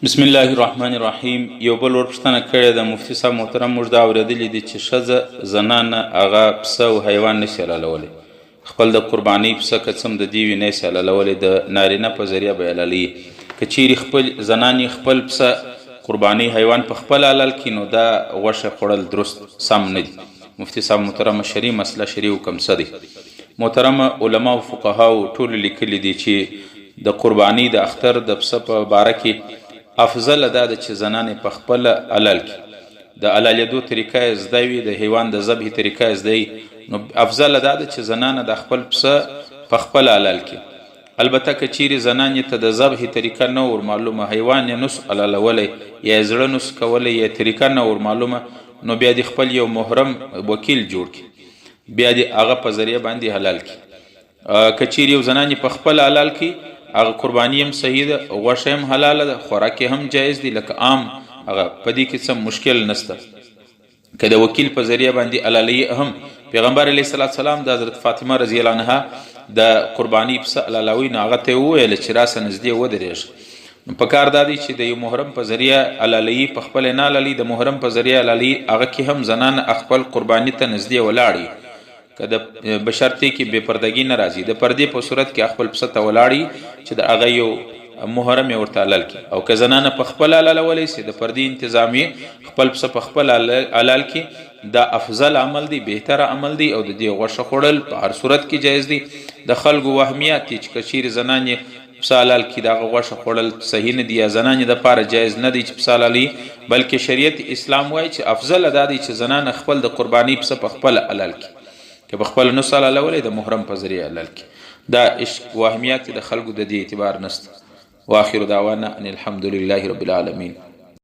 بسم الله الرحمن الرحیم. یو بل ورپوښتنه کړې ده مفتي صاحب محترم، موږ دا اورېدلي دي چې ښځه زنانه هغه پسه او حیوان نشي حلالولی، خپل د قربانۍ پسه که څه هم د دې وي نشي حلالولی، د نارینه په ذریعه به حلالوي. که چیرې خپل زنانې خپل پسه قربانۍ حیوان په خپل حلال کړي نو دا غوښه خوړل درست سم نه دي. مفتي صاحب محترم شرعي مسله شرعي حکم څه دی؟ محترمه علما او فقهاو ټولو لیکلي دي چې د قربانۍ د اختر د پسه په باره کې افضل دا ده چې زنانې په خپل حلال کې د حلالېدو طریقه یې زده وي، د حیوان د ذبح طریقه یې زده وي، نو افضل دا ده چې زنانه د خپل پسه په خپل حلال کې. البته که چیرې زنانې ته د ذبح طریقه نه ور معلومه، حیوان یې نس حلالولی یا زړه نس کولی یا طریقه نه ور معلومه، نو بیا د خپل یو محرم وکیل جوړ کړي، بیا د هغه په ذریعه باندې حلال کړي. که چیرې یو زنانې په خپل حلال کې هغه قرباني هم صحیح ده، غوښه هم حلاله ده، خوراک هم جایز دي، لکه عام هغه په دې کې څه مشکل نشته. که د وکیل په ذریعه باندې حلالوي هم پیغمبر علیه السلام د حضرت فاطمه رضی الله عنها د قرباني پسه حلالوي نو هغه ته یې وویل چې راسه نږدې ودرېږه. نو په کار دا دی چې د یو محرم په ذریعه حلالوي په خپل نه حلالوي، د محرم په ذریعه حلالوي هغه کې هم زنانه خپل قرباني ته نږدې ولاړي، که د بشرطې کې بې پردګي نه راځي، د پردې په صورت کې خپل پسه ته ولاړي چې د هغه یو محرم یې ورته حلال کړي. او که زنانه په خپل حلالولی سي، د پردې انتظامي خپل پسه په خپل حلال کې، دا افضل عمل دی، بهتره عمل دی، او د دې غوښه خوړل په هر صورت کې جایز دی. د خلکو وهمیات دي چې که چیرې زنانې پسه حلال کړي د هغه غوښه خوړل صحیح نه دي یا زنانې دپاره جایز نه دی چې پسه حلالوي، بلکې شریعت اسلام وایي چې افضل دا دی چې زنانه خپل د قربانۍ پسه په خپل حلال کړي، که په خپل نس حلالولی د محرم په ذریعه حلال کړي. دا وهمیات د خلکو د دې اعتبار نشته. واخر دعوانا ان الحمد لله رب العالمین.